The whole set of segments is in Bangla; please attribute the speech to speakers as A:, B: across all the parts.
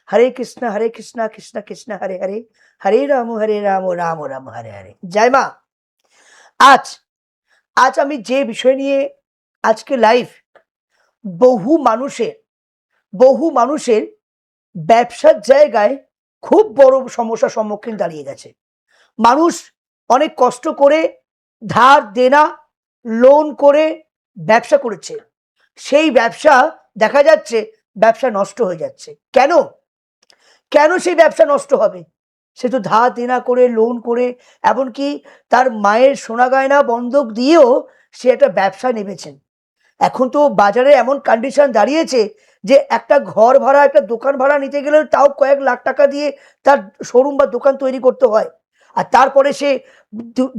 A: হরে কৃষ্ণ কৃষ্ণ কৃষ্ণ হরে হরে, হরে রাম রাম রাম হরে হরে। জয় মা। আজ আজ আমি যে বিষয় নিয়ে আজকে লাইভ, বহু মানুষের ব্যবসার জায়গায় খুব বড় সমস্যার সম্মুখীন দাঁড়িয়ে গেছে। মানুষ অনেক কষ্ট করে ধার দেনা লোন করে ব্যবসা করেছে, সেই ব্যবসা দেখা যাচ্ছে ব্যবসা নষ্ট হয়ে যাচ্ছে। কেন কেন সেই ব্যবসা নষ্ট হবে? সে তো ধার দেনা করে লোন করে, এমনকি তার মায়ের সোনা গয়না বন্ধক দিয়েও সে একটা ব্যবসা নেমেছেন। এখন তো বাজারে এমন কন্ডিশন দাঁড়িয়েছে যে একটা ঘর ভাড়া, একটা দোকান ভাড়া নিতে গেলে তাও কয়েক লাখ টাকা দিয়ে তার শোরুম বা দোকান তৈরি করতে হয়। আর তারপরে সে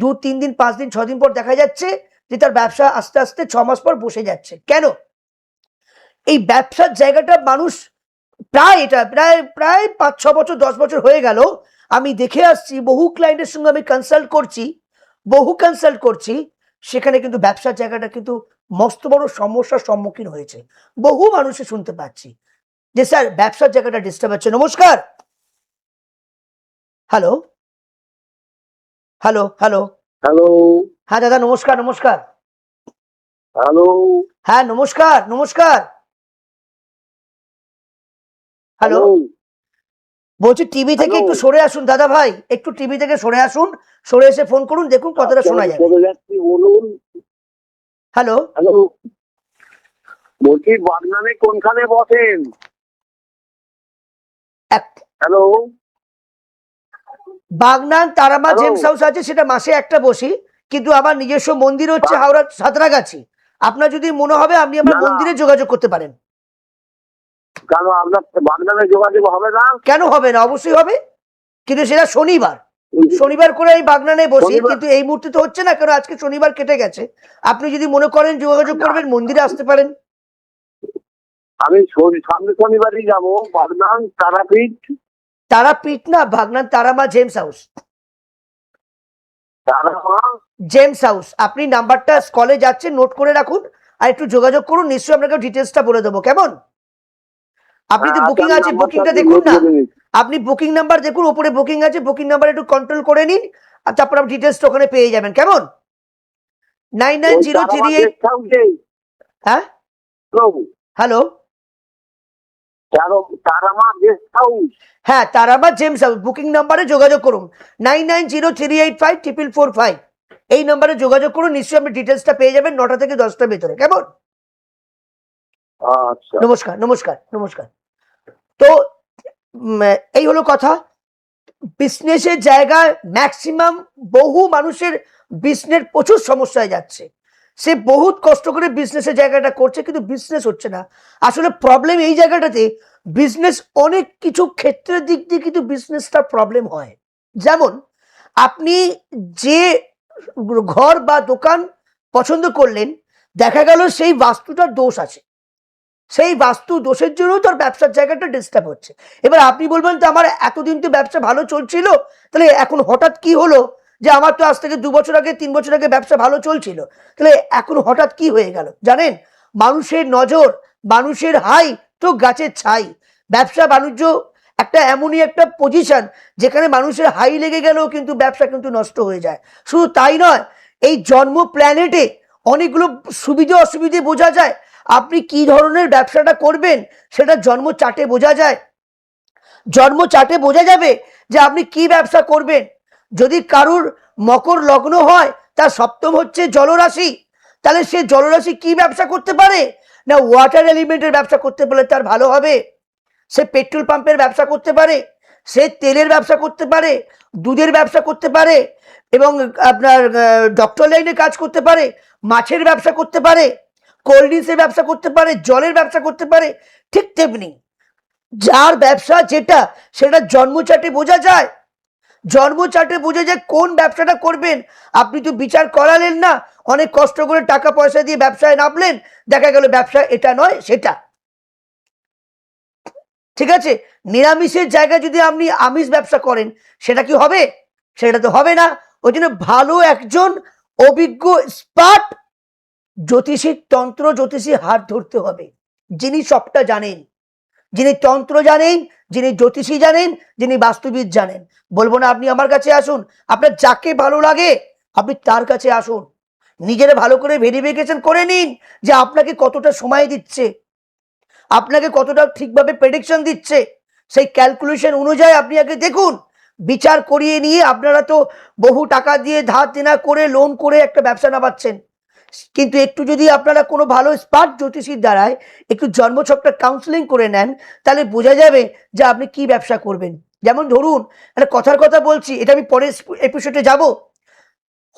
A: 2-3 দিন 5 দিন 6 দিন পর দেখা যাচ্ছে যে তার ব্যবসা আস্তে আস্তে 6 মাস পর বসে যাচ্ছে। কেন? এই ব্যবসার জায়গাটা মানুষ প্রায় 5-6 বছর 10 বছর হয়ে গেল আমি দেখে আসছি, বহু ক্লায়েন্টের সঙ্গে আমি কনসাল্ট করছি, সেখানে কিন্তু ব্যবসার জায়গাটা কিন্তু মস্ত বড় সমস্যার সম্মুখীন হয়েছে। বহু মানুষে শুনতে পাচ্ছি যে স্যার ব্যবসার জায়গাটা ডিস্টার্ব হচ্ছে। নমস্কার। Hello hello hello
B: hello.
A: হ্যাঁ দাদা, নমস্কার।
B: হ্যালো।
A: হ্যাঁ নমস্কার। হ্যালো, বলছি টিভি থেকে একটু সরে আসুন দাদা ভাই, একটু টিভি থেকে সরে আসুন, সরে এসে ফোন করুন, দেখুন কতটা শোনা যাবে।
B: বলুন।
A: হ্যালো,
B: বলছি বাগনানে কোনখানে বসেন? Hello.
A: Bagnan Tara Maa gems house আছে, সেটা মাসে একটা বসি, কিন্তু আমার নিজস্ব মন্দির হচ্ছে হাওড়া সাঁতরাগাছি। আপনার যদি মনে হবে আপনি আমার মন্দিরে যোগাযোগ করতে পারেন।
B: কেন আপনার বাগনানে যোগাযোগ হবে না?
A: কেন হবে না? অবশ্যই হবে, কিন্তু সেটা শনিবার করে এই বাগনানে বসি, কিন্তু এই মুহূর্তে তো হচ্ছে না, কারণ আজকে শনিবার কেটে গেছে। আপনি যদি মনে করেন যোগাযোগ করবেন, মন্দিরে আসতে পারেন।
B: আমি সামনে শনিবারই যাবো। বাগনান
A: তারাপীঠ না, বাগনান তারামা জেমস হাউস। আপনি নাম্বারটা কলে যাচ্ছে, নোট করে রাখুন, আর একটু যোগাযোগ করুন, নিশ্চয়ই আপনাকে ডিটেলসটা বলে দেবো। কেমন? আপনি তো বুকিং আছে, বুকিংটা দেখুন না, আপনি বুকিং নাম্বার দেখুন, উপরে বুকিং আছে, বুকিং নাম্বার একটু কন্ট্রোল করে নিন, আর তারপর আপনি ডিটেলসটা ওখানে পেয়ে যাবেন। কেমন? 990338। হ্যাঁ হ্যালো, হ্যাঁ তারামা জেমস হাউস, বুকিং নাম্বারে যোগাযোগ করুন 9903854445। এই নাম্বারে যোগাযোগ করুন, নিশ্চয়ই আপনি ডিটেলসটা পেয়ে যাবেন 9টা থেকে 10টার ভিতরে। কেমন? নমস্কার। তো এই হলো কথা। বিজনেসের জায়গায় ম্যাক্সিমাম বহু মানুষের বিজনেস প্রচুর সমস্যায় যাচ্ছে। সে বহুত কষ্ট করে বিজনেসের জায়গাটা করছে, কিন্তু বিজনেস হচ্ছে না। আসলে প্রবলেম এই জায়গাটাতে, বিজনেস অনেক কিছু ক্ষেত্রের দিক দিয়ে কিন্তু বিজনেসটা প্রবলেম হয়। যেমন আপনি যে ঘর বা দোকান পছন্দ করলেন, দেখা গেল সেই বাস্তুটার দোষ আছে, সেই বাস্তু দোষের জন্য তোর ব্যবসার জায়গাটা ডিস্টার্ব হচ্ছে। এবার আপনি বলবেন তো আমার এতদিন তো ব্যবসা ভালো চলছিল, তাহলে এখন হঠাৎ কি হলো যে আমার তো আজ থেকে 2 বছর আগে 3 বছর আগে ব্যবসা ভালো চলছিল, তাহলে এখন হঠাৎ কি হয়ে গেল? জানেন, মানুষের নজর, মানুষের হাই তো গাছের ছাই। ব্যবসা বাণিজ্য একটা এমনই একটা পজিশন যেখানে মানুষের হাই লেগে গেলেও কিন্তু ব্যবসা কিন্তু নষ্ট হয়ে যায়। শুধু তাই নয়, এই জন্ম প্ল্যানেটে অনেকগুলো সুবিধে অসুবিধে বোঝা যায়। আপনি কি ধরনের ব্যবসাটা করবেন সেটা জন্ম চার্টে বোঝা যায়। জন্ম চার্টে বোঝা যাবে যে আপনি কি ব্যবসা করবেন। যদি কারুর মকর লগ্ন হয়, তার সপ্তম হচ্ছে জলরাশি, তাহলে সে জলরাশি কি ব্যবসা করতে পারে না, ওয়াটার এলিমেন্টের ব্যবসা করতে পারলে তার ভালো হবে। সে পেট্রোল পাম্পের ব্যবসা করতে পারে, সে তেলের ব্যবসা করতে পারে, দুধের ব্যবসা করতে পারে, এবং আপনার ডক্টর লাইনে কাজ করতে পারে, মাছের ব্যবসা করতে পারে, কোল্ড ড্রিঙ্কসের ব্যবসা করতে পারে, জলের ব্যবসা করতে পারে। ঠিক তেমনি যার ব্যবসা যেটা, সেটা জন্ম চার্টে বোঝা যায়। জন্ম চার্টে বোঝা যায় কোন ব্যবসাটা করবেন। আপনি তো বিচার করালেন না, অনেক কষ্ট করে টাকা পয়সা দিয়ে ব্যবসায় নামলেন, দেখা গেল ব্যবসা এটা নয় সেটা। ঠিক আছে, নিরামিষের জায়গায় যদি আপনি আমিষ ব্যবসা করেন, সেটা কি হবে? সেটা তো হবে না। ওই জন্য ভালো একজন অভিজ্ঞ স্পার্ট জ্যোতিষী, তন্ত্র জ্যোতিষী হাত ধরতে হবে, যিনি সবটা জানেন, যিনি তন্ত্র জানেন, যিনি জ্যোতিষী জানেন, যিনি বাস্তুবিদ জানেন। বলবো না আপনি আমার কাছে আসুন, আপনার যাকে ভালো লাগে আপনি তার কাছে আসুন। নিজেরা ভালো করে ভেরিফিকেশন করে নিন যে আপনাকে কতটা সময় দিচ্ছে, আপনাকে কতটা ঠিকভাবে প্রেডিকশন দিচ্ছে। সেই ক্যালকুলেশন অনুযায়ী আপনি আগে দেখুন, বিচার করিয়ে নিয়ে আপনারা তো বহু টাকা দিয়ে ধার দেনা করে লোন করে একটা ব্যবসা নামাচ্ছেন, কিন্তু একটু যদি আপনারা কোনো ভালো স্পার্ট জ্যোতিষীর দ্বারায় একটু জন্মছকটা কাউন্সিলিং করে নেন, তাহলে বোঝা যাবে যে আপনি কি ব্যবসা করবেন। যেমন ধরুন, একটা কথার কথা বলছি, এটা আমি পরের এপিসোডে যাব।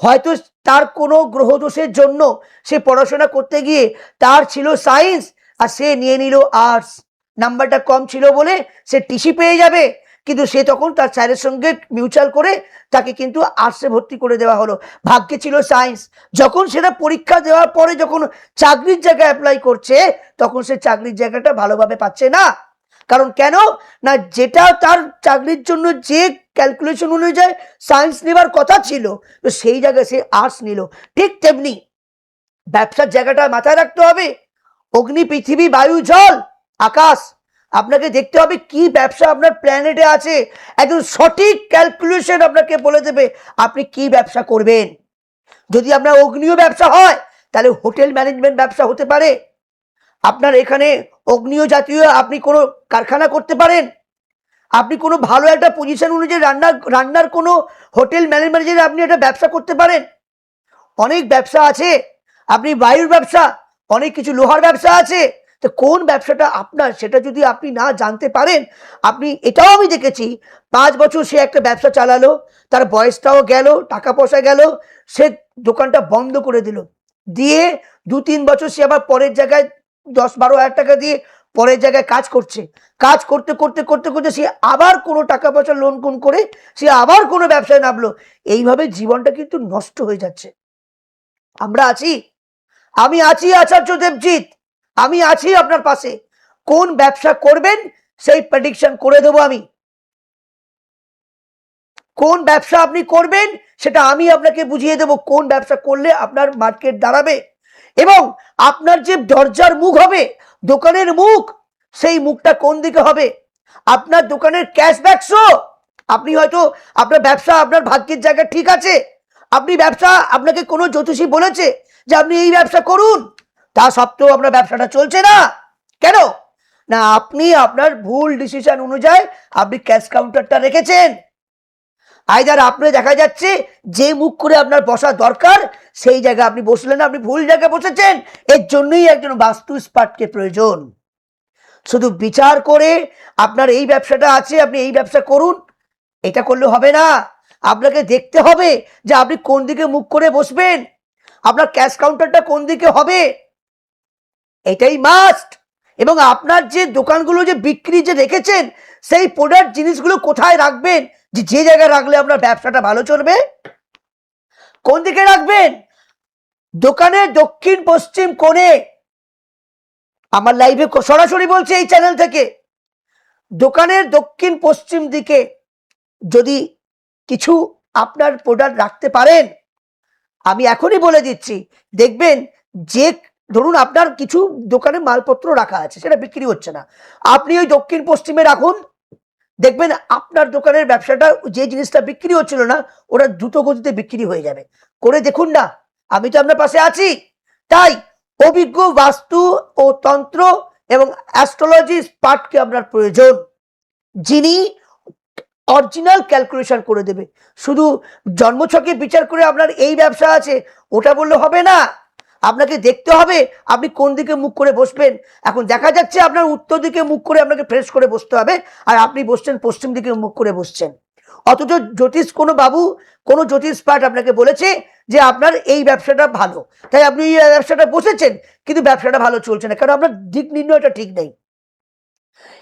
A: হয়তো তার কোনো গ্রহদোষের জন্য সে পড়াশোনা করতে গিয়ে তার ছিল সায়েন্স আর সে নিয়ে নিল আর্টস, নাম্বারটা কম ছিল বলে সে টিসি পেয়ে যাবে, কিন্তু সে তখন তার স্যারের সঙ্গে মিউচুয়াল করে তাকে কিন্তু আর্টসে ভর্তি করে দেওয়া হলো, ভাগ্যে ছিল সায়েন্স। যখন সেটা পরীক্ষা দেওয়ার পরে যখন চাকরির জায়গায় অ্যাপ্লাই করছে, তখন সে চাকরির জায়গাটা ভালোভাবে পাচ্ছে না। কারণ কেন না, যেটা তার চাকরির জন্য যে ক্যালকুলেশন অনুযায়ী সায়েন্স নেবার কথা ছিল, তো সেই জায়গায় সে আর্টস নিল। ঠিক তেমনি ব্যবসার জায়গাটা মাথায় রাখতে হবে। অগ্নি, পৃথিবী, বায়ু, জল, আকাশ, আপনাকে দেখতে হবে কি ব্যবসা আপনার প্ল্যানেটে আছে। একদম সঠিক ক্যালকুলেশন আপনাকে বলে দেবে আপনি কি ব্যবসা করবেন। যদি আপনার অগ্নিও ব্যবসা হয়, তাহলে হোটেল ম্যানেজমেন্ট ব্যবসা হতে পারে। আপনার এখানে অগ্নিয় জাতীয় আপনি কোনো কারখানা করতে পারেন। আপনি কোনো ভালো একটা পজিশন অনুযায়ী রান্নার কোনো হোটেল ম্যানেজমেন্টের আপনি একটা ব্যবসা করতে পারেন। অনেক ব্যবসা আছে, আপনি বায়ুর ব্যবসা, অনেক কিছু লোহার ব্যবসা আছে। তো কোন ব্যবসাটা আপনার, সেটা যদি আপনি না জানতে পারেন, আপনি, এটাও আমি দেখেছি 5 বছর সে একটা ব্যবসা চালালো, তার বয়সটাও গেল, টাকা পয়সা গেল, সে দোকানটা বন্ধ করে দিল, দিয়ে 2-3 বছর সে আবার পরের জায়গায় 10-12 হাজার টাকা দিয়ে পরের জায়গায় কাজ করছে। কাজ করতে করতে করতে করতে সে আবার কোনো টাকা পয়সা লোন কোন করে সে আবার কোনো ব্যবসায় নামলো। এইভাবে জীবনটা কিন্তু নষ্ট হয়ে যাচ্ছে। আমরা আছি, আমি আছি আচার্য দেবজিৎ, আমি আছি আপনার পাশে। কোন ব্যবসা করবেন সেই প্রেডিকশন করে দেবো আমি। কোন ব্যবসা আপনি করবেন সেটা আমি আপনাকে বুঝিয়ে দেব, কোন ব্যবসা করলে আপনার মার্কেট দাঁড়াবে। এবং আপনার যে দরজার মুখ হবে, দোকানের মুখ, সেই মুখটা কোন দিকে হবে। আপনার দোকানের ক্যাশব্যাক শো, আপনি হয়তো আপনার ব্যবসা আপনার ভাগ্যের জায়গা ঠিক আছে, আপনি ব্যবসা, আপনাকে কোনো জ্যোতিষী বলেছে যে আপনি এই ব্যবসা করুন, তা সত্ত্বেও আপনার ব্যবসাটা চলছে না। কেন না, আপনি আপনার ভুল ডিসিশন অনুযায়ী আপনি ক্যাশ কাউন্টারটা রেখেছেন। আইদার আপনি দেখা যাচ্ছে যে মুখ করে আপনার বসা দরকার সেই জায়গায় আপনি বসলেন, আপনি ভুল জায়গায় বসেছেন। এর জন্যই একজন বাস্তু স্পার্টকে প্রয়োজন। শুধু বিচার করে আপনার এই ব্যবসাটা আছে আপনি এই ব্যবসা করুন, এটা করলে হবে না। আপনাকে দেখতে হবে যে আপনি কোন দিকে মুখ করে বসবেন, আপনার ক্যাশ কাউন্টারটা কোন দিকে হবে, এটাই মাস্ট। এবং আপনার যে দোকানগুলো যে বিক্রি যে রেখেছেন, সেই প্রোডাক্ট জিনিসগুলো কোথায় রাখবেন, যে জায়গায় রাখলে আপনার ব্যবসাটা ভালো চলবে, কোন দিকে রাখবেন। দোকানের দক্ষিণ পশ্চিম কোণে, আমার লাইভে সরাসরি বলছে এই চ্যানেল থেকে, দোকানের দক্ষিণ পশ্চিম দিকে যদি কিছু আপনার প্রোডাক্ট রাখতে পারেন, আমি এখনই বলে দিচ্ছি, দেখবেন যে, ধরুন আপনার কিছু দোকানে মালপত্র রাখা আছে সেটা বিক্রি হচ্ছে না, আপনি ওই দক্ষিণ পশ্চিমে রাখুন, দেখবেন আপনার দোকানের ব্যবসাটা, যে জিনিসটা বিক্রি হচ্ছিল না ওটা দ্রুত গতিতে বিক্রি হয়ে যাবে। করে দেখুন না, আমি তো আপনার পাশে আছি। তাই অভিজ্ঞ বাস্তু ও তন্ত্র এবং অ্যাস্ট্রোলজি পার্টকে আপনার প্রয়োজন, যিনি অরিজিনাল ক্যালকুলেশন করে দেবে। শুধু জন্মছকে বিচার করে আপনার এই ব্যবসা আছে ওটা বললে হবে না, আপনাকে দেখতে হবে আপনি কোন দিকে মুখ করে বসবেন। এখন দেখা যাচ্ছে আপনার উত্তর দিকে মুখ করে আপনাকে ফ্রেশ করে বসতে হবে, আর আপনি বসছেন পশ্চিম দিকে মুখ করে বসছেন। অথচ জ্যোতিষ কোনো বাবু, কোনো জ্যোতিষ পাঠ আপনাকে বলেছে যে আপনার এই ব্যবসাটা ভালো, তাই আপনি এই ব্যবসাটা বসেছেন, কিন্তু ব্যবসাটা ভালো চলছে না, কারণ আপনার দিক নির্ণয়টা ঠিক নেই।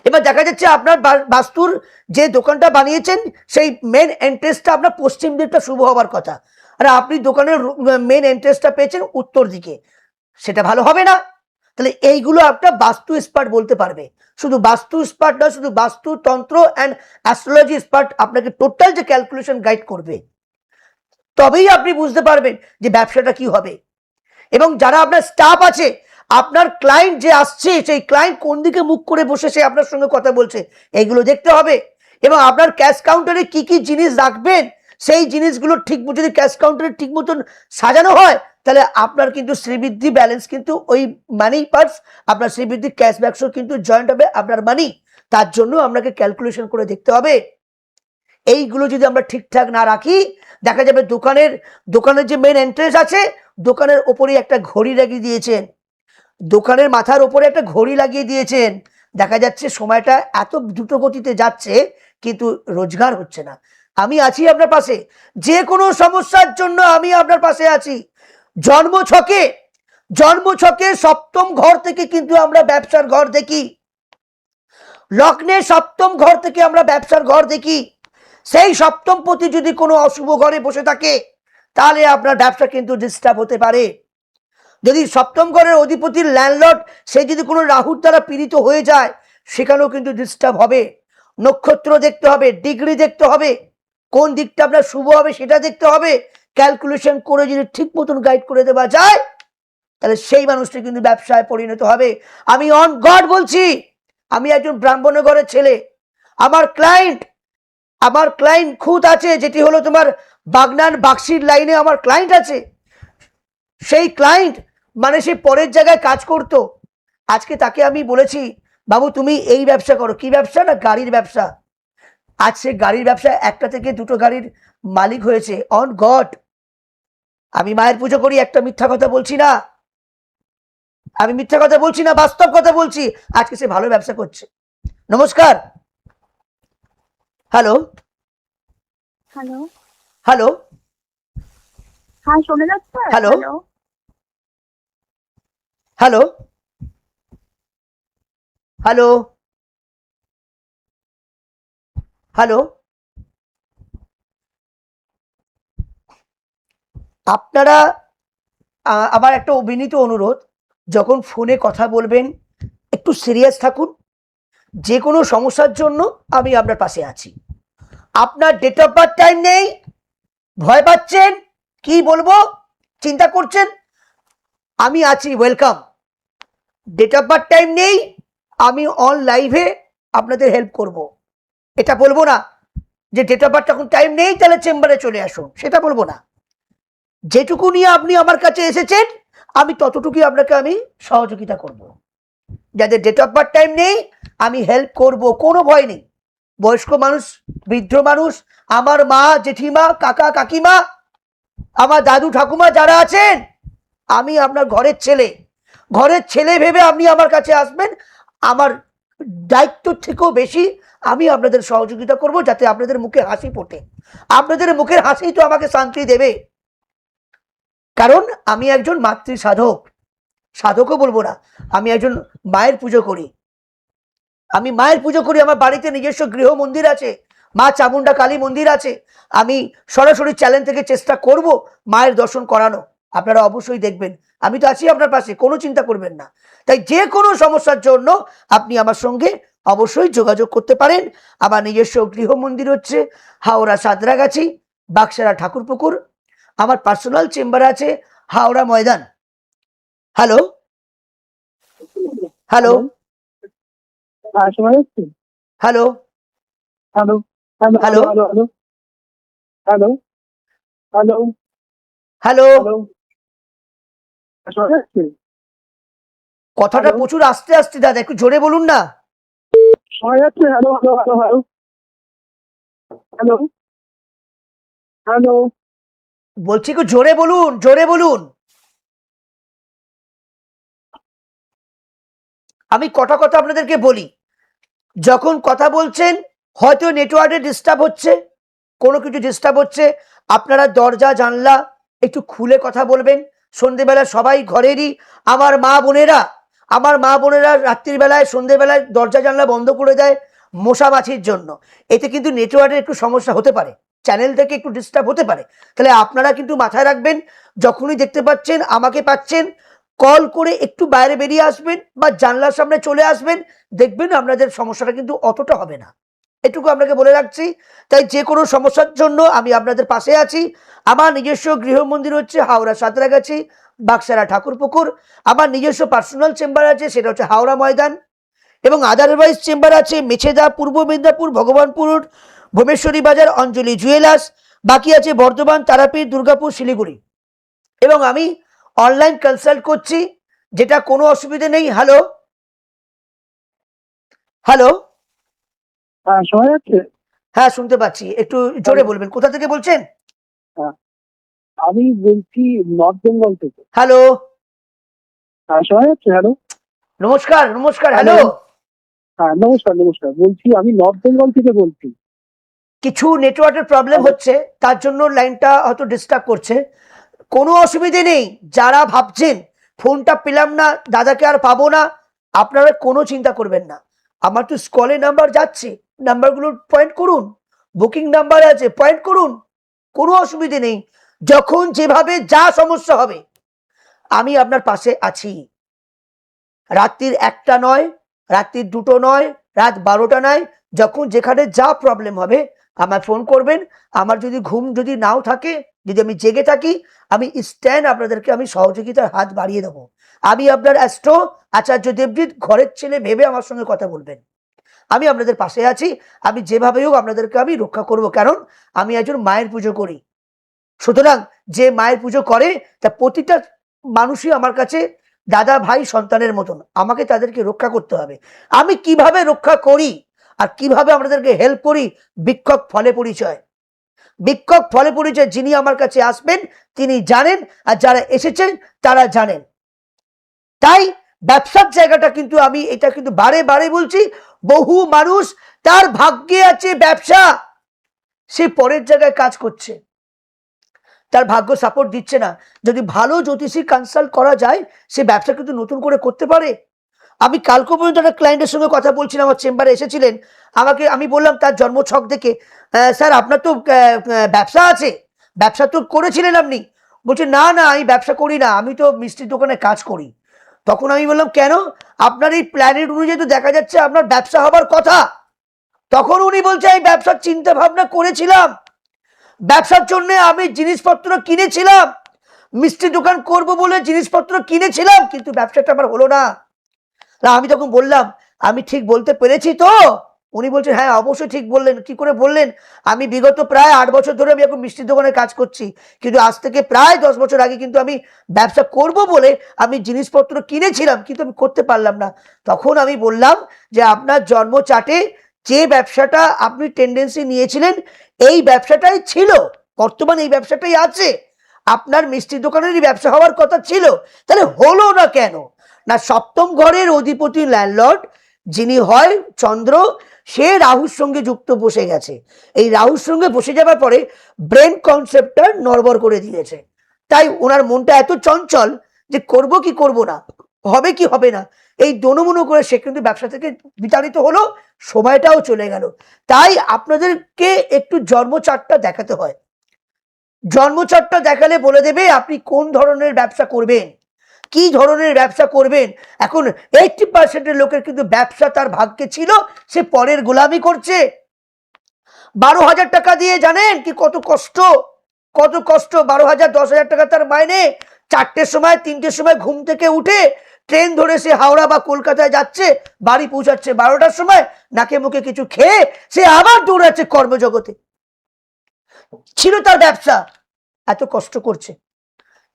A: এবার দেখা যাচ্ছে আপনার বাস্তুর যে দোকানটা বানিয়েছেন সেই মেন এন্ট্রেন্সটা আপনার পশ্চিম দিকটা শুভ হওয়ার কথা, আর আপনি দোকানের মেন এন্ট্রেন্সটা পেয়েছেন উত্তর দিকে, সেটা ভালো হবে না। তাহলে এইগুলো একটা বাস্তু এক্সপার্ট বলতে পারবে। শুধু বাস্তু এক্সপার্ট না, শুধু বাস্তু, তন্ত্র অ্যান্ড অ্যাস্ট্রোলজি এক্সপার্ট আপনাকে টোটাল যে ক্যালকুলেশন গাইড করবে, তবেই আপনি বুঝতে পারবেন যে ব্যবসাটা কি হবে। এবং যারা আপনার স্টাফ আছে, আপনার ক্লায়েন্ট যে আসছে সেই ক্লায়েন্ট কোন দিকে মুখ করে বসে সে আপনার সঙ্গে কথা বলছে, এইগুলো দেখতে হবে। এবং আপনার ক্যাশ কাউন্টারে কি কি জিনিস রাখবেন সেই জিনিসগুলো ঠিক যদি ক্যাশ কাউন্টারে ঠিক মতন সাজানো হয়, তাহলে আপনার কিন্তু শ্রীবৃদ্ধি ব্যালেন্স কিন্তু ওই মানি পার্টস, আপনার শ্রীবৃদ্ধি ক্যাশ ব্যাকসও কিন্তু জয়েন্ট হবে আপনার মানি। তার জন্য আপনাকে ক্যালকুলেশন করে দেখতে হবে। এইগুলো যদি আমরা ঠিকঠাক না রাখি, দেখা যাবে দোকানের যে মেন এন্ট্রেন্স আছে, দোকানের ওপরে একটা ঘড়ি লাগিয়ে দিয়েছেন, দোকানের মাথার ওপরে একটা ঘড়ি লাগিয়ে দিয়েছেন, দেখা যাচ্ছে সময়টা এত দ্রুত গতিতে যাচ্ছে কিন্তু রোজগার হচ্ছে না। আমি আছি আপনার পাশে, যে কোনো সমস্যার জন্য আমি আপনার পাশে আছি। জন্মছকে সপ্তম ঘর থেকে কিন্তু আমরা ব্যবসার ঘর দেখি, লগ্নে সপ্তম ঘর থেকে আমরা ব্যবসার ঘর দেখি। সেই সপ্তম পতি যদি কোনো অশুভ ঘরে বসে থাকে তাহলে আপনার ব্যবসা কিন্তু ডিস্টার্ব হতে পারে। যদি সপ্তম ঘরের অধিপতির ল্যান্ডলর্ড সে যদি কোনো রাহুর দ্বারা পীড়িত হয়ে যায়, সেখানেও কিন্তু ডিস্টার্ব হবে। নক্ষত্র দেখতে হবে, ডিগ্রি দেখতে হবে, কোন দিকটা আপনার শুভ হবে সেটা দেখতে হবে। ক্যালকুলেশন করে যদি ঠিক মতন গাইড করে দেওয়া যায়, তাহলে সেই মানুষটি কিন্তু ব্যবসায় পরিণত হবে। আমি অন গড বলছি, আমি একজন ব্রাহ্মণ ঘরের ছেলে। আমার ক্লায়েন্ট খুদ আছে, যেটি হলো তোমার বাগনান বাক্সির লাইনে আমার ক্লায়েন্ট আছে। সেই ক্লায়েন্ট মানে সে পরের জায়গায় কাজ করতো, আজকে তাকে আমি বলেছি বাবু তুমি এই ব্যবসা করো। কি ব্যবসা? না গাড়ির ব্যবসা। আজ সে গাড়ির ব্যবসা, একটা থেকে দুটো গাড়ির মালিক হয়েছে। অন গড, আমি মায়ের পুজো করি, একটা মিথ্যা কথা বলছি না, বাস্তব কথা বলছি। আজকে সে ভালো ব্যবসা করছে। নমস্কার। হ্যালো
C: হ্যালো,
A: হ্যালো
C: হ্যাঁ শোনা যাচ্ছে?
A: হ্যালো হ্যালো হ্যালো হ্যালো আপনারা আমার একটা বিনীত অনুরোধ, যখন ফোনে কথা বলবেন একটু সিরিয়াস থাকুন। যে কোনো সমস্যার জন্য আমি আপনার পাশে আছি। আপনার ডেট অফ বার্থ টাইম নেই, ভয় পাচ্ছেন, কি বলবো চিন্তা করছেন, আমি আছি, welcome. Date of birth time নেই, আমি অন লাইভে আপনাদের হেল্প করব। এটা বলবো না যে ডেট অফ বার্থ এখন টাইম নেই তাহলে চেম্বারে চলে আসুন, সেটা বলবো না। যেটুকু নিয়ে আপনি আমার কাছে এসেছেন আমি ততটুকুই আপনাকে আমি সহযোগিতা করব। যাদের ডেট অফ বার্থ টাইম নেই আমি হেল্প করব, কোনো ভয় নেই। বয়স্ক মানুষ, বৃদ্ধ মানুষ, আমার মা জেঠিমা কাকা কাকিমা, আমার দাদু ঠাকুমা যারা আছেন, আমি আপনার ঘরের ছেলে ভেবে আপনি আমার কাছে আসবেন। আমার দায়িত্ব থেকেও বেশি আমি আপনাদের সহযোগিতা করব, যাতে আপনাদের মুখে হাসি ফোটে। আপনাদের মুখের হাসি তো আমাকে শান্তি দেবে, কারণ আমি একজন মাতৃ সাধকও বলবো না, আমি একজন মায়ের পুজো করি। আমার বাড়িতে নিজস্ব গৃহ মন্দির আছে, মা চামুন্ডা কালী মন্দির আছে। আমি সরাসরি চ্যানেল থেকে চেষ্টা করব মায়ের দর্শন করানো। আপনারা অবশ্যই দেখবেন, আমি তো আছি আপনার পাশে, কোনো চিন্তা করবেন না। তাই যে কোনো সমস্যার জন্য আপনি আমার সঙ্গে অবশ্যই যোগাযোগ করতে পারেন। আমার নিজস্ব গৃহ মন্দির হচ্ছে হাওড়া সাঁতরাগাছি, বাক্সারা ঠাকুরপুকুর। আমার পার্সোনাল চেম্বার আছে হাওড়া ময়দান। হ্যালো হ্যালো
B: হ্যাঁ শোনা যাচ্ছে?
A: Hello
B: hello hello
A: hello
B: hello hello hello hello
A: hello
B: hello শোনা যাচ্ছে?
A: কথাটা
B: Hello?
A: প্রচুর আস্তে আস্তে দাদা, একটু জোরে বলুন না।
B: শোনা যাচ্ছে? Hello hello hello hello hello hello
A: বলছি একটু জোরে বলুন। আমি কথা আপনাদেরকে বলি, যখন কথা বলছেন হয়তো নেটওয়ার্কে ডিস্টার্ব হচ্ছে, কোনো কিছু ডিস্টার্ব হচ্ছে, আপনারা দরজা জানলা একটু খুলে কথা বলবেন। সন্ধেবেলা সবাই ঘরেরই, আমার মা বোনেরা রাত্রিবেলায় সন্ধেবেলায় দরজা জানলা বন্ধ করে দেয় মশা মাছির জন্য। এতে কিন্তু নেটওয়ার্কের একটু সমস্যা হতে পারে, চ্যানেল থেকে একটু ডিস্টার্ব হতে পারে। তাহলে আপনারা কিন্তু মাথায় রাখবেন, যখনই দেখতে পাচ্ছেন আমাকে পাচ্ছেন, কল করে একটু বাইরে বেরিয়ে আসবেন বা জানলার সামনে চলে আসবেন, দেখবেন আপনাদের সমস্যাটা কিন্তু অতটা হবে না। এটুকু আপনাকে বলে রাখছি। তাই যে কোনো সমস্যার জন্য আমি আপনাদের পাশে আছি। আমার নিজস্ব গৃহ মন্দির হচ্ছে হাওড়া সাঁতরাগাছি, বাক্সারা ঠাকুরপুকুর। আমার নিজস্ব পার্সোনাল চেম্বার আছে, সেটা হচ্ছে হাওড়া ময়দান, এবং আদারওয়াইজ চেম্বার আছে মেছেদা, পূর্ব মেদিনীপুর, ভগবানপুর, ভোমেশ্বরী বাজার, অঞ্জলি জুয়েলার্স, বাকি আছে বর্ধমান, তারাপীঠ, দুর্গাপুর, শিলিগুড়ি। এবং আমি অনলাইন কনসাল্ট করছি, যেটা কোনো অসুবিধা নেই। হ্যালো হ্যালো,
B: হ্যাঁ শোনা যাচ্ছে?
A: হ্যাঁ শুনতে পাচ্ছি, একটু জোরে বলবেন। কোথা থেকে বলছেন?
B: আমি বলছি নর্থ বেঙ্গল থেকে।
A: হ্যালো,
B: হ্যাঁ শোনা যাচ্ছে? হ্যালো,
A: নমস্কার নমস্কার, হ্যালো।
B: হ্যাঁ নমস্কার নমস্কার, বলছি আমি নর্থ বেঙ্গল থেকে বলছি।
A: কিছু নেটওয়ার্কের প্রবলেম হচ্ছে, তার জন্য লাইনটা হয়তো ডিস্টার্ব করছে। কোনো অসুবিধে নেই। যারা ভাবছেন ফোনটা পেলাম না, দাদাকে আর পাবো না, আপনারা কোনো চিন্তা করবেন না। আমার তো স্কলে নাম্বার যাচ্ছে, নাম্বারগুলো পয়েন্ট করুন, বুকিং নাম্বার আছে, পয়েন্ট করুন, কোনো অসুবিধে নেই। যখন যেভাবে যা সমস্যা হবে আমি আপনার পাশে আছি। রাত্রির 1টা নয়, রাত্রির 2টো নয়, রাত 12টা নয়, যখন যেখানে যা প্রবলেম হবে আমায় ফোন করবেন। আমার যদি ঘুম যদি নাও থাকে, যদি আমি জেগে থাকি, আমি স্ট্যান্ড আপনাদেরকে আমি সহযোগিতার হাত বাড়িয়ে দেবো। আমি আপনার অ্যাস্ট্রো আচার্য দেবজিৎ, ঘরের ছেলে ভেবে আমার সঙ্গে কথা বলবেন। আমি আপনাদের পাশে আছি। আমি যেভাবে হোক আপনাদেরকে আমি রক্ষা করব, কারণ আমি একজন মায়ের পুজো করি। সুতরাং যে মায়ের পুজো করে তা প্রতিটা মানুষই আমার কাছে দাদা ভাই সন্তানের মতন, আমাকে তাদেরকে রক্ষা করতে হবে। আমি কিভাবে রক্ষা করি আর কিভাবে আপনাদেরকে হেল্প করি, বিক্ষোভ ফলে পরিচয়। বিক্ষোভ ফলে পরিচয়, যিনি আমার কাছে আসবেন তিনি জানেন, আর যারা এসেছেন তারা জানেন। তাই ব্যবসার জায়গাটা কিন্তু আমি এটা কিন্তু বারে বারে বলছি, বহু মানুষ তার ভাগ্যে আছে ব্যবসা, সে পরের জায়গায় কাজ করছে, তার ভাগ্য সাপোর্ট দিচ্ছে না। যদি ভালো জ্যোতিষী কনসাল্ট করা যায়, সে ব্যবসা কিন্তু নতুন করে করতে পারে। আমি কালকে পর্যন্ত একটা ক্লায়েন্টের সঙ্গে কথা বলছিলাম, আমার চেম্বারে এসেছিলেন। আমি বললাম তার জন্মছক দেখে, স্যার আপনার তো ব্যবসা আছে, ব্যবসা তো করেছিলেন আপনি। বলছে না না, আমি ব্যবসা করি না, আমি তো মিষ্টির দোকানে কাজ করি। তখন আমি বললাম কেন? আপনার এই প্ল্যানেট অনুযায়ী তো দেখা যাচ্ছে আপনার ব্যবসা হবার কথা। তখন উনি বলছে আমি ব্যবসার চিন্তা ভাবনা করেছিলাম, ব্যবসার জন্য আমি জিনিসপত্র কিনেছিলাম, মিষ্টি দোকান করব বলে জিনিসপত্র কিনেছিলাম, কিন্তু ব্যবসাটা আমার হলো না। আমি তখন বললাম আমি ঠিক বলতে পেরেছি তো? উনি বলছেন হ্যাঁ অবশ্যই ঠিক বললেন। কি করে বললেন? আমি বিগত প্রায় 8 বছর ধরে আমি এখন মিষ্টির দোকানে কাজ করছি, কিন্তু আজ থেকে প্রায় 10 বছর আগে কিন্তু আমি ব্যবসা করব বলে আমি জিনিসপত্র কিনেছিলাম, কিন্তু আমি করতে পারলাম না। তখন আমি বললাম যে আপনার জন্ম চার্টে যে ব্যবসাটা আপনি টেন্ডেন্সি নিয়েছিলেন, এই ব্যবসাটাই ছিল, বর্তমানে এই ব্যবসাটাই আছে। আপনার মিষ্টির দোকানেরই ব্যবসা হওয়ার কথা ছিল, তাহলে হলো না কেন? না, সপ্তম ঘরের অধিপতি ল্যান্ডলর্ড যিনি হয় চন্দ্র, সে রাহুর সঙ্গে যুক্ত বসে গেছে। এই রাহুর সঙ্গে বসে যাবার পরে ব্রেন কনসেপ্টটা নড়বড় করে দিয়েছে। তাই ওনার মনটা এত চঞ্চল যে করব কি করব না, হবে কি হবে না, এই দোনমনো করে সে কিন্তু ব্যবসা থেকে বিতাড়িত হলো, সময়টাও চলে গেল। তাই আপনাদেরকে একটু জন্মচার্টটা দেখাতে হয়। জন্মচার্টটা দেখালে বলে দেবে আপনি কোন ধরনের ব্যবসা করবেন, কি ধরনের ব্যবসা করবেন। এখন 80% লোকের কিন্তু ব্যবসা তার ভাগ্যে ছিল, সে পরের গোলামি করছে। 12,000 টাকা দিয়ে জানেন কি কত কষ্ট, কত কষ্ট। 12,000 10,000 টাকা তার মাইনে। 4টের সময় 3টের সময় ঘুম থেকে উঠে ট্রেন ধরে সে হাওড়া বা কলকাতায় যাচ্ছে, বাড়ি পৌঁছাচ্ছে 12টার সময়, নাকে মুখে কিছু খেয়ে সে আবার দৌড়াচ্ছে কর্মজগতে। ছিল তার ব্যবসা, এত কষ্ট করছে।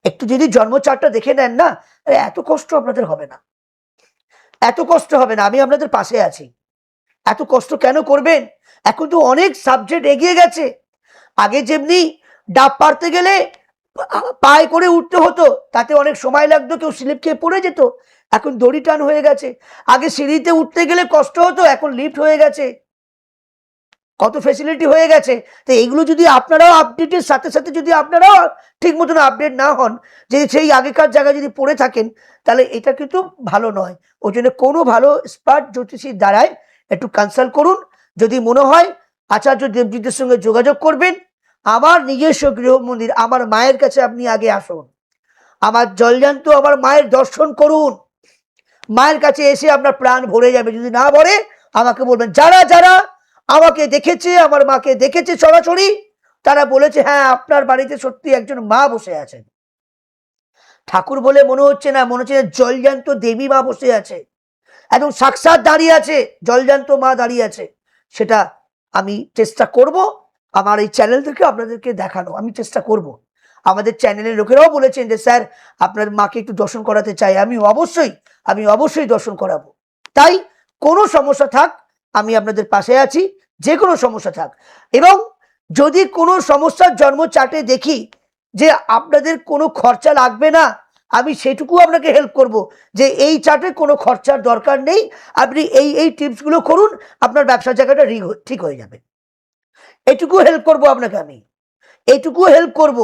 A: একটু যদি জন্মচার্টটা দেখে নেন না, এত কষ্ট আপনাদের হবে না, এত কষ্ট হবে না। আমি আপনাদের পাশে আছি। এত কষ্ট কেন করবেন? এখন তো অনেক সাবজেক্ট এগিয়ে গেছে। আগে যেমনি ডাব পারতে গেলে পায়ে করে উঠতে হতো, তাতে অনেক সময় লাগতো, কেউ স্লিপ খেয়ে পড়ে যেত। এখন দড়ি টান হয়ে গেছে। আগে সিঁড়িতে উঠতে গেলে কষ্ট হতো, এখন লিফট হয়ে গেছে, কত ফেসিলিটি হয়ে গেছে। তো এইগুলো যদি আপনারাও আপডেটের সাথে সাথে যদি আপনারাও ঠিক মতন আপডেট না হন, যে সেই আগেকার জায়গায় যদি পড়ে থাকেন, তাহলে এটা কিন্তু ভালো নয়। ওই জন্য কোনো ভালো স্পার্ট জ্যোতিষীর দ্বারায় একটু কনসাল্ট করুন। যদি মনে হয় আচার্য দেবজিতের সঙ্গে যোগাযোগ করবেন। আমার নিজস্ব গৃহ মন্দির, আমার মায়ের কাছে আপনি আগে আসুন, আমার জলজান্ত আমার মায়ের দর্শন করুন। মায়ের কাছে এসে আপনার প্রাণ ভরে যাবে। যদি না ভরে আমাকে বলবেন। যারা যারা আমাকে দেখেছে, আমার মাকে দেখেছে সরাসরি, তারা বলেছে হ্যাঁ আপনার বাড়িতে সত্যি একজন মা বসে আছেন। ঠাকুর বলে মনে হচ্ছে না, মনে হচ্ছে জলজান্ত দেবী মা বসে আছে, একদম সাক্ষাৎ দাঁড়িয়ে আছে, জলজান্ত মা দাঁড়িয়ে আছে। সেটা আমি চেষ্টা করব আমার এই চ্যানেল থেকে আপনাদেরকে দেখানো, আমি চেষ্টা করব। আমাদের চ্যানেলের লোকেরাও বলেছেন যে স্যার আপনার মাকে একটু দর্শন করাতে চাই, আমি অবশ্যই দর্শন করাবো। তাই কোনো সমস্যা থাক আমি আপনাদের পাশে আছি, যে কোনো সমস্যা থাক। এবং যদি কোনো সমস্যার জন্ম চাটে দেখি যে আপনাদের কোনো খরচা লাগবে না, আমি সেটুকু আপনাকে হেল্প করব যে এই চার্টে কোনো খরচার দরকার নেই, আপনি এই টিপসগুলো করুন, আপনার ব্যবসার জায়গাটা ঠিক হয়ে যাবে। এটুকু হেল্প করব আপনাকে, আমি এটুকু হেল্প করব।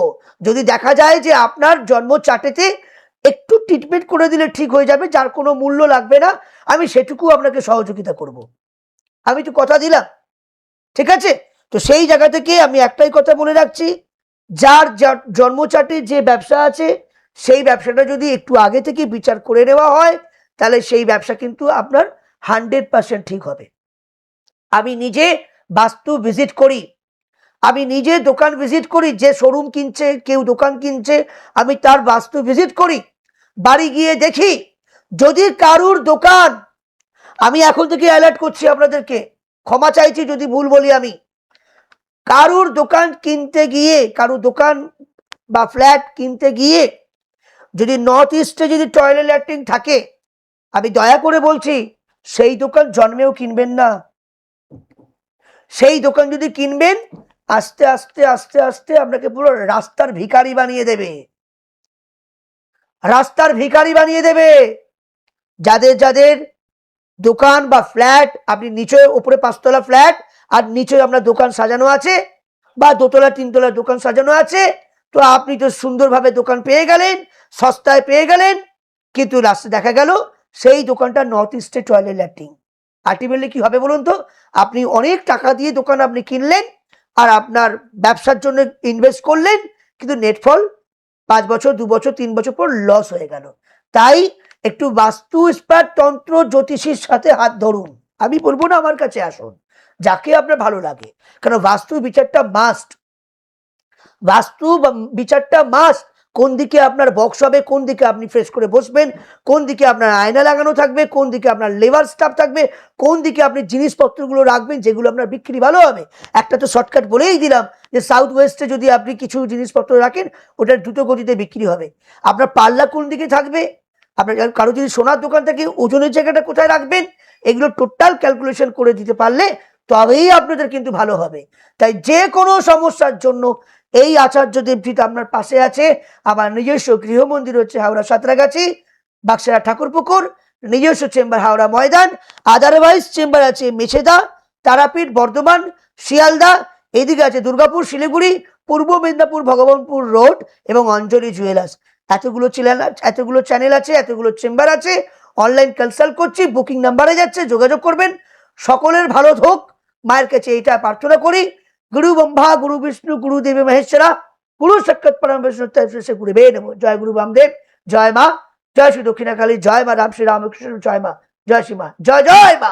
A: যদি দেখা যায় যে আপনার জন্ম চার্টেতে একটু ট্রিটমেন্ট করে দিলে ঠিক হয়ে যাবে, যার কোনো মূল্য লাগবে না, আমি সেটুকু আপনাকে সহযোগিতা করব। আমি তো কথা দিলাম, ঠিক আছে? তো সেই জায়গা থেকে আমি একটাই কথা বলে রাখছি, যার জন্ম চার্টে যে ব্যবসা আছে সেই ব্যবসাটা যদি একটু আগে থেকে বিচার করে নেওয়া হয়, তাহলে সেই ব্যবসা কিন্তু আপনার 100% ঠিক হবে। আমি নিজে বাস্তু ভিজিট করি, আমি নিজে দোকান ভিজিট করি, যে শোরুম কিনছে, কেউ দোকান কিনছে, আমি তার বাস্তু ভিজিট করি, বাড়ি গিয়ে দেখি যদি কারুর দোকান, আমি এখন থেকে অ্যালার্ট করছি আপনাদেরকে, ক্ষমা চাইছি যদি ভুল বলি, আমি কারুর দোকান কিনতে গিয়ে, কারুর দোকান বা ফ্ল্যাট কিনতে গিয়ে যদি নর্থ ইস্টে যদি টয়লেট ল্যাট্রিন থাকে, আমি দয়া করে বলছি সেই দোকান জন্মেও কিনবেন না। সেই দোকান যদি কিনবেন, আস্তে আস্তে আস্তে আস্তে আপনাকে পুরো রাস্তার ভিখারি বানিয়ে দেবে, রাস্তার ভিখারি বানিয়ে দেবে। যাদের যাদের দোকান বা ফ্ল্যাট, আপনি নিচে উপরে 5তলা ফ্ল্যাট আর নিচে আপনার দোকান সাজানো আছে, বা 2তলা 3তলা দোকান সাজানো আছে, তো আপনি তো সুন্দরভাবে দোকান পেয়ে গেলেন, সস্তায় পেয়ে গেলেন, কিন্তু রাস্তা দেখা গেল সেই দোকানটা নর্থ ইস্টে টয়লেট ল্যাট্রিন। আলটিমেটলি কি হবে বলুন তো? আপনি অনেক টাকা দিয়ে দোকান আপনি কিনলেন আর আপনার ব্যবসার জন্য ইনভেস্ট করলেন, কিন্তু নেটফল 5 বছর 2 বছর 3 বছর পর লস হয়ে গেল। তাই একটু বাস্তু ইস্পাত তন্ত্র জ্যোতিষীর সাথে হাত ধরুন। আমি বলবো না আমার কাছে আসুন, যাকে আপনার ভালো লাগে, কারণ বাস্তু বিচারটা মাস্ট, বাস্তু বিচারটা মাস্ট। কোন দিকে আপনার বক্স হবে, কোন দিকে আপনি ফ্রেশ করে বসবেন, কোন দিকে আপনার আয়না লাগানো থাকবে, কোন দিকে আপনার লেবার স্টাফ থাকবে, কোন দিকে আপনি জিনিসপত্রগুলো রাখবেন যেগুলো আপনার বিক্রি ভালো হবে। একটা তো শর্টকাট বলেই দিলাম যে সাউথ ওয়েস্টে যদি আপনি কিছু জিনিসপত্র রাখেন, ওটা দ্রুত গতিতে বিক্রি হবে। আপনার পাল্লা কোন দিকে থাকবে, আপনার কারো যদি সোনার দোকান থাকে ওজনের জায়গাটা কোথায় রাখবেন, এগুলো টোটাল ক্যালকুলেশন করে দিতে পারলে তবেই আপনাদের কিন্তু ভালো হবে। তাই যে কোনো সমস্যার জন্য এই আচার্য দেবজিৎ আপনার পাশে আছে। আমার নিজস্ব গৃহমন্দির হচ্ছে হাওড়া সাঁতরাগাছি, বাক্সারা ঠাকুরপুকুর, নিজস্ব chamber Howrah Maidan, otherwise chamber আছে মেছেদা, তারাপীঠ, বর্ধমান, শিয়ালদা, এদিকে আছে দুর্গাপুর, শিলিগুড়ি, পূর্ব মেদিনীপুর, ভগবানপুর রোড এবং অঞ্জলি জুয়েলার্স। এতগুলো চ্যানেল আছে, এতগুলো চেম্বার আছে। অনলাইন কনসাল্ট করছি, বুকিং নাম্বারে যাচ্ছে, যোগাযোগ করবেন। সকলের ভালো হোক, মায়ের কাছে এইটা প্রার্থনা করি। গুরু ব্রহ্মা, গুরু বিষ্ণু, গুরু দেব মহেশ্বরা, গুরু সাক্ষাৎ পরম বিষ্ণু গুরুবে নমঃ। জয় গুরু বামদেব, জয় মা, জয় শ্রী দক্ষিণাকালী, জয় মা রাম, শ্রী রামকৃষ্ণ, জয় মা, জয় শ্রী মা, জয় জয় মা।